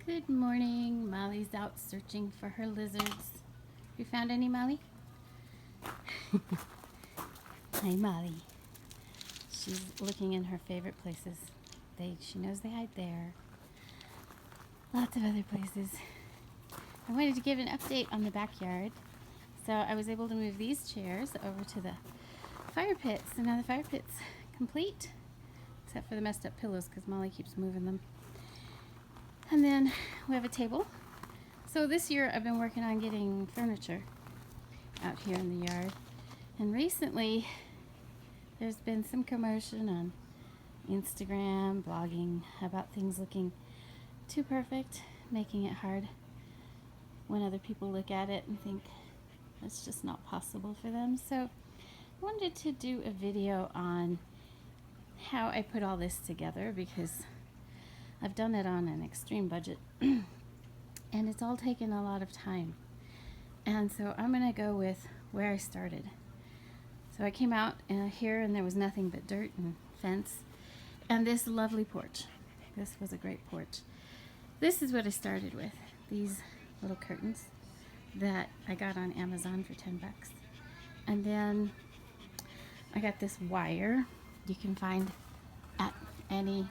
Good morning. Molly's out searching for her lizards. You found any, Molly? Hi, Molly. She's looking in her favorite places. She knows they hide there. Lots of other places. I wanted to give an update on the backyard. So I was able to move these chairs over to the fire pit. So now the fire pit's complete, except for the messed up pillows because Molly keeps moving them. And then we have a table. So this year I've been working on getting furniture out here in the yard. And recently there's been some commotion on Instagram, blogging about things looking too perfect, making it hard when other people look at it and think it's just not possible for them. So I wanted to do a video on how I put all this together because I've done it on an extreme budget and it's all taken a lot of time. And so I'm going to go with where I started. So I came out here and there was nothing but dirt and fence and this lovely porch. This was a great porch. This is what I started with. These little curtains that I got on Amazon for 10 bucks. And then I got this wire you can find at any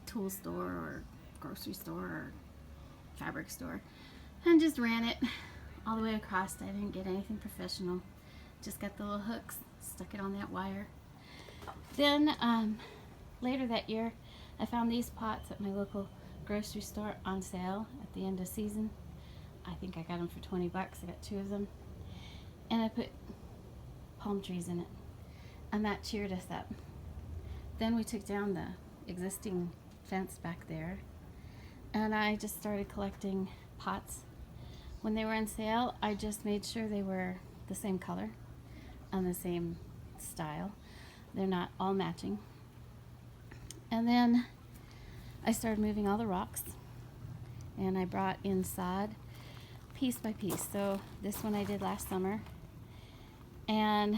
tool store or grocery store or fabric store, and just ran it all the way across. I didn't get anything professional, just got the little hooks, stuck it on that wire. Then later that year I found these pots at my local grocery store on sale at the end of season. I think I got them for 20 bucks. I got 2 of them, and I put palm trees in it, and that cheered us up. Then we took down the existing fence back there, and I just started collecting pots. When they were on sale, I just made sure they were the same color and the same style. They're not all matching. And then I started moving all the rocks, and I brought in sod piece by piece. So this one I did last summer, and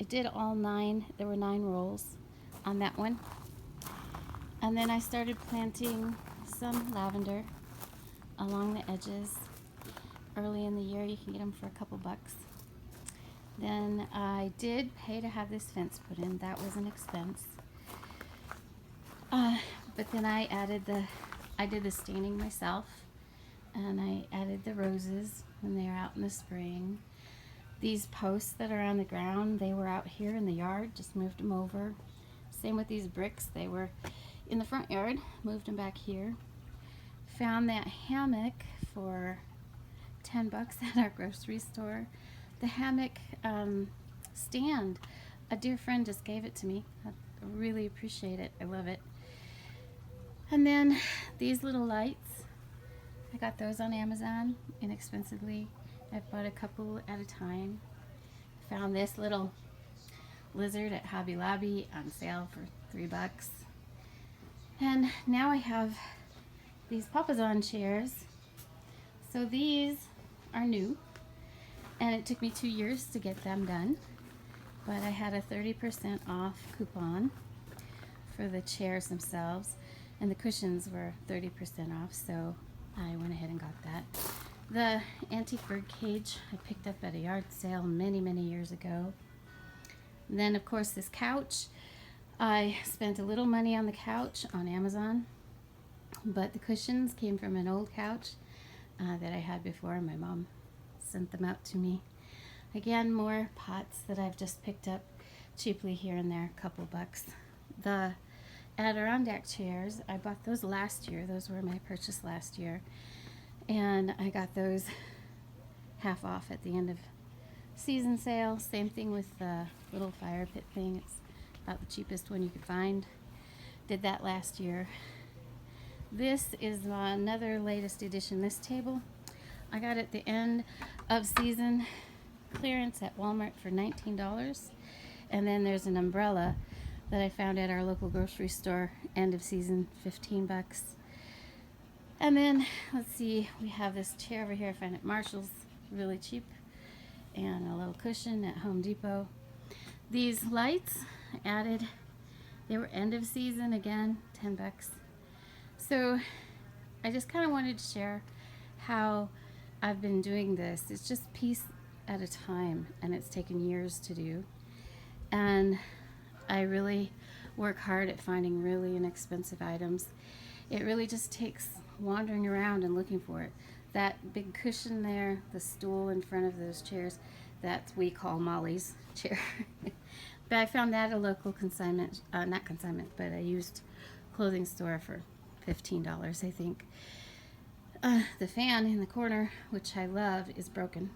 I did all 9. There were 9 rolls on that one. And then I started planting some lavender along the edges. Early in the year you can get them for a couple bucks. Then I did pay to have this fence put in. That was an expense. But then I did the staining myself, and I added the roses when they were out in the spring. These posts that are on the ground, they were out here in the yard, just moved them over. Same with these bricks, they were in the front yard, moved them back here. Found that hammock for 10 bucks at our grocery store. The hammock stand, a dear friend just gave it to me. I really appreciate it, I love it. And then these little lights, I got those on Amazon inexpensively. I've bought a couple at a time. Found this little lizard at Hobby Lobby on sale for 3 bucks. And now I have these Papazon chairs. So these are new, and it took me 2 years to get them done, but I had a 30% off coupon for the chairs themselves, and the cushions were 30% off, so I went ahead and got that. The antique bird cage I picked up at a yard sale many years ago. And then of course this couch, I spent a little money on the couch on Amazon, but the cushions came from an old couch that I had before. My mom sent them out to me. Again, more pots that I've just picked up cheaply here and there, a couple bucks. The Adirondack chairs, I bought those last year. Those were my purchase last year, and I got those half off at the end of season sale. Same thing with the little fire pit thing. It's about the cheapest one you could find. Did that last year. This is another latest edition. This table I got at the end of season clearance at Walmart for $19, and then there's an umbrella that I found at our local grocery store end of season, 15 bucks. And then let's see, we have this chair over here I found at Marshall's, really cheap, and a little cushion at Home Depot. These lights added, they were end of season again, 10 bucks. So I just kind of wanted to share how I've been doing this. It's just piece at a time, and it's taken years to do. And I really work hard at finding really inexpensive items. It really just takes wandering around and looking for it. That big cushion there, the stool in front of those chairs, that we call Molly's chair. But I found that at a local consignment, not consignment, but a used clothing store for $15, I think. The fan in the corner, which I love, is broken.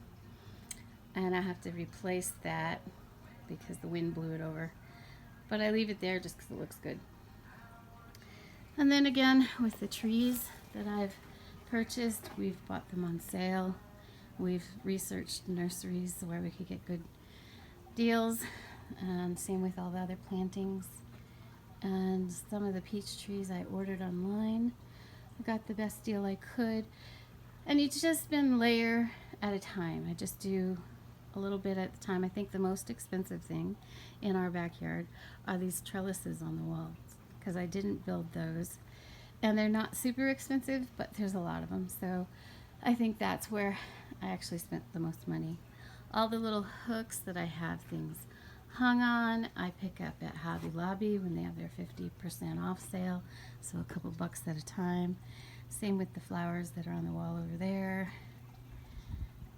And I have to replace that because the wind blew it over. But I leave it there just because it looks good. And then again, with the trees that I've purchased, we've bought them on sale. We've researched nurseries where we could get good deals. And same with all the other plantings. And some of the peach trees I ordered online. I got the best deal I could. And it's just been layer at a time. I just do a little bit at a time. I think the most expensive thing in our backyard are these trellises on the walls, because I didn't build those. And they're not super expensive, but there's a lot of them. So I think that's where I actually spent the most money. All the little hooks that I have things hung on, I pick up at Hobby Lobby when they have their 50% off sale, so a couple bucks at a time. Same with the flowers that are on the wall over there.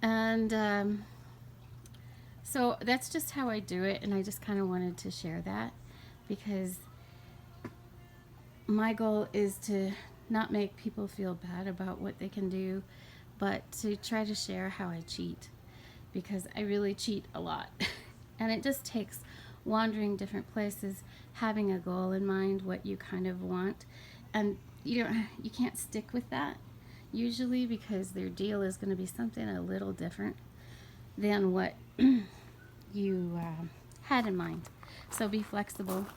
And so that's just how I do it, and I just kind of wanted to share that because my goal is to not make people feel bad about what they can do, but to try to share how I cheat, because I really cheat a lot. And it just takes wandering different places, having a goal in mind, what you kind of want, and you can't stick with that usually, because their deal is going to be something a little different than what you had in mind. So be flexible.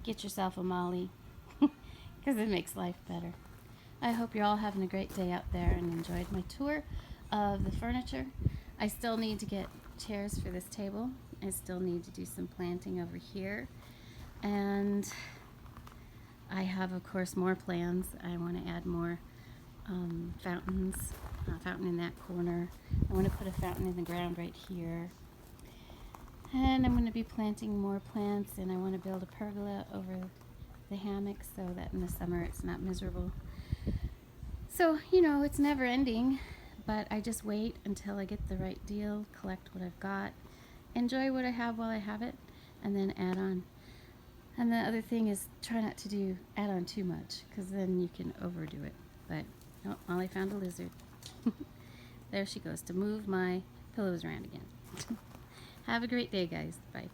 Get yourself a Molly, because it makes life better. I hope you're all having a great day out there and enjoyed my tour of the furniture. I still need to get chairs for this table. I still need to do some planting over here. And I have, of course, more plans. I want to add more fountains. A fountain in that corner. I want to put a fountain in the ground right here. And I'm going to be planting more plants, and I want to build a pergola over the hammock so that in the summer it's not miserable. So, it's never ending, but I just wait until I get the right deal, collect what I've got, enjoy what I have while I have it, and then add on. And the other thing is try not to add on too much, because then you can overdo it. But, oh, Molly found a lizard. There she goes to move my pillows around again. Have a great day, guys. Bye.